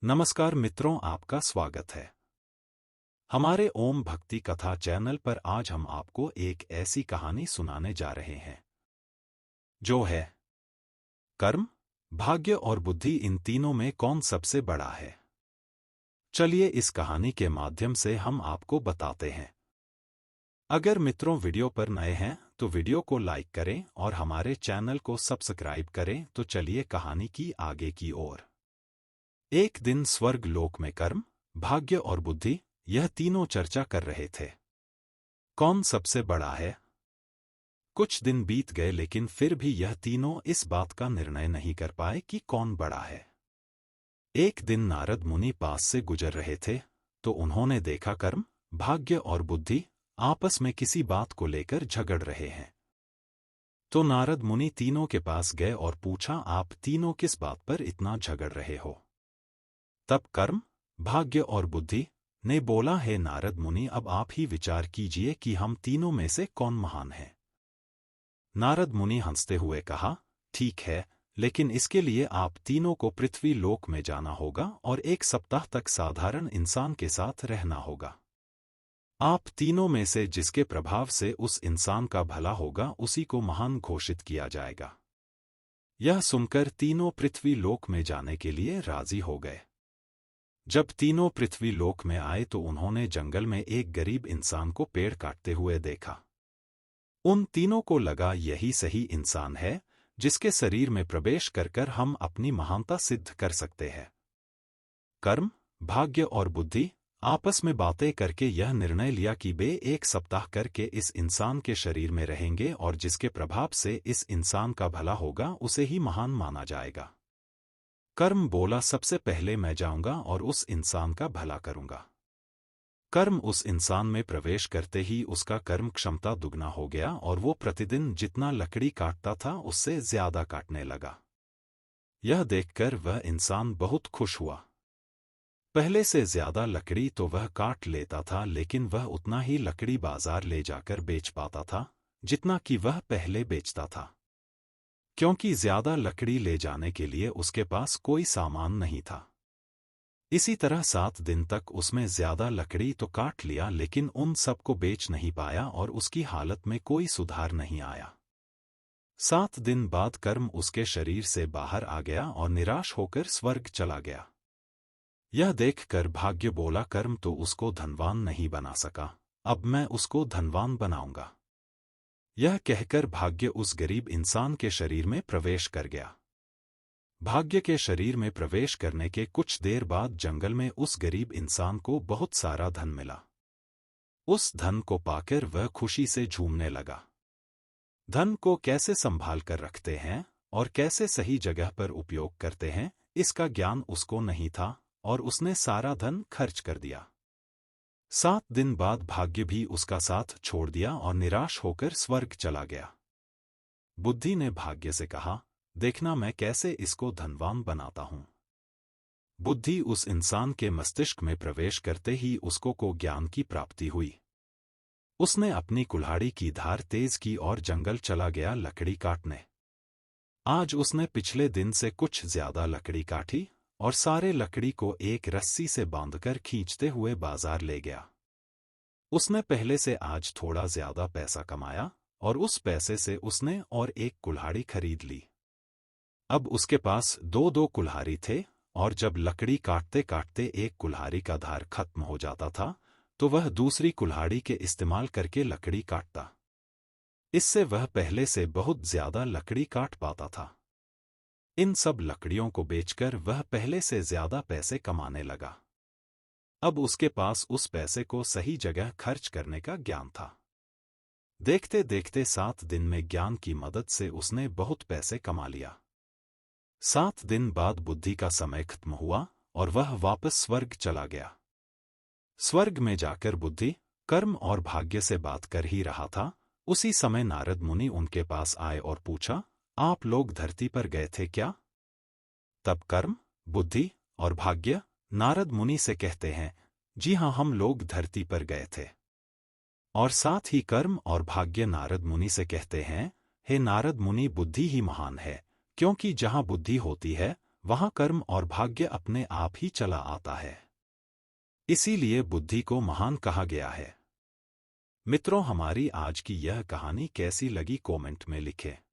नमस्कार मित्रों, आपका स्वागत है हमारे ओम भक्ति कथा चैनल पर। आज हम आपको एक ऐसी कहानी सुनाने जा रहे हैं जो है कर्म, भाग्य और बुद्धि। इन तीनों में कौन सबसे बड़ा है? चलिए इस कहानी के माध्यम से हम आपको बताते हैं। अगर मित्रों वीडियो पर नए हैं तो वीडियो को लाइक करें और हमारे चैनल को सब्सक्राइब करें। तो चलिए कहानी की आगे की ओर। एक दिन स्वर्ग लोक में कर्म, भाग्य और बुद्धि, यह तीनों चर्चा कर रहे थे। कौन सबसे बड़ा है? कुछ दिन बीत गए लेकिन फिर भी यह तीनों इस बात का निर्णय नहीं कर पाए कि कौन बड़ा है। एक दिन नारद मुनि पास से गुजर रहे थे तो उन्होंने देखा कर्म, भाग्य और बुद्धि आपस में किसी बात को लेकर झगड़ रहे हैं। तो नारद मुनि तीनों के पास गए और पूछा, आप तीनों किस बात पर इतना झगड़ रहे हो? तब कर्म, भाग्य और बुद्धि ने बोला, हे नारद मुनि, अब आप ही विचार कीजिए कि हम तीनों में से कौन महान है। नारद मुनि हंसते हुए कहा, ठीक है, लेकिन इसके लिए आप तीनों को पृथ्वी लोक में जाना होगा और 1 सप्ताह तक साधारण इंसान के साथ रहना होगा। आप तीनों में से जिसके प्रभाव से उस इंसान का भला होगा उसी को महान घोषित किया जाएगा। यह सुनकर तीनों पृथ्वी लोक में जाने के लिए राजी हो गए। जब तीनों पृथ्वी लोक में आए तो उन्होंने जंगल में एक गरीब इंसान को पेड़ काटते हुए देखा। उन तीनों को लगा यही सही इंसान है जिसके शरीर में प्रवेश कर हम अपनी महानता सिद्ध कर सकते हैं। कर्म, भाग्य और बुद्धि आपस में बातें करके यह निर्णय लिया कि वे 1 सप्ताह करके इस इंसान के शरीर में रहेंगे और जिसके प्रभाव से इस इंसान का भला होगा उसे ही महान माना जाएगा। कर्म बोला, सबसे पहले मैं जाऊंगा और उस इंसान का भला करूंगा। कर्म उस इंसान में प्रवेश करते ही उसका कर्म क्षमता दुगना हो गया और वो प्रतिदिन जितना लकड़ी काटता था उससे ज्यादा काटने लगा। यह देखकर वह इंसान बहुत खुश हुआ। पहले से ज्यादा लकड़ी तो वह काट लेता था लेकिन वह उतना ही लकड़ी बाजार ले जाकर बेच पाता था जितना कि वह पहले बेचता था, क्योंकि ज्यादा लकड़ी ले जाने के लिए उसके पास कोई सामान नहीं था। इसी तरह 7 दिन तक उसमें ज्यादा लकड़ी तो काट लिया लेकिन उन सब को बेच नहीं पाया और उसकी हालत में कोई सुधार नहीं आया। 7 दिन बाद कर्म उसके शरीर से बाहर आ गया और निराश होकर स्वर्ग चला गया। यह देखकर भाग्य बोला, कर्म तो उसको धनवान नहीं बना सका, अब मैं उसको धनवान बनाऊंगा। यह कहकर भाग्य उस गरीब इंसान के शरीर में प्रवेश कर गया। भाग्य के शरीर में प्रवेश करने के कुछ देर बाद जंगल में उस गरीब इंसान को बहुत सारा धन मिला। उस धन को पाकर वह खुशी से झूमने लगा। धन को कैसे संभाल कर रखते हैं और कैसे सही जगह पर उपयोग करते हैं, इसका ज्ञान उसको नहीं था और उसने सारा धन खर्च कर दिया। 7 दिन बाद भाग्य भी उसका साथ छोड़ दिया और निराश होकर स्वर्ग चला गया। बुद्धि ने भाग्य से कहा, देखना मैं कैसे इसको धनवान बनाता हूं। बुद्धि उस इंसान के मस्तिष्क में प्रवेश करते ही उसको को ज्ञान की प्राप्ति हुई। उसने अपनी कुल्हाड़ी की धार तेज की और जंगल चला गया लकड़ी काटने। आज उसने पिछले दिन से कुछ ज्यादा लकड़ी काटी और सारे लकड़ी को एक रस्सी से बांधकर खींचते हुए बाजार ले गया। उसने पहले से आज थोड़ा ज्यादा पैसा कमाया और उस पैसे से उसने और एक कुल्हाड़ी खरीद ली। अब उसके पास 2-2 कुल्हाड़ी थे और जब लकड़ी काटते काटते एक कुल्हाड़ी का धार खत्म हो जाता था तो वह दूसरी कुल्हाड़ी के इस्तेमाल करके लकड़ी काटता। इससे वह पहले से बहुत ज्यादा लकड़ी काट पाता था। इन सब लकड़ियों को बेचकर वह पहले से ज्यादा पैसे कमाने लगा। अब उसके पास उस पैसे को सही जगह खर्च करने का ज्ञान था। देखते देखते 7 दिन में ज्ञान की मदद से उसने बहुत पैसे कमा लिया। 7 दिन बाद बुद्धि का समय खत्म हुआ और वह वापस स्वर्ग चला गया। स्वर्ग में जाकर बुद्धि कर्म और भाग्य से बात कर ही रहा था, उसी समय नारद मुनि उनके पास आए और पूछा, आप लोग धरती पर गए थे क्या? तब कर्म, बुद्धि और भाग्य नारद मुनि से कहते हैं, जी हाँ, हम लोग धरती पर गए थे। और साथ ही कर्म और भाग्य नारद मुनि से कहते हैं, हे नारद मुनि, बुद्धि ही महान है, क्योंकि जहाँ बुद्धि होती है वहां कर्म और भाग्य अपने आप ही चला आता है। इसीलिए बुद्धि को महान कहा गया है। मित्रों, हमारी आज की यह कहानी कैसी लगी कमेंट में लिखें।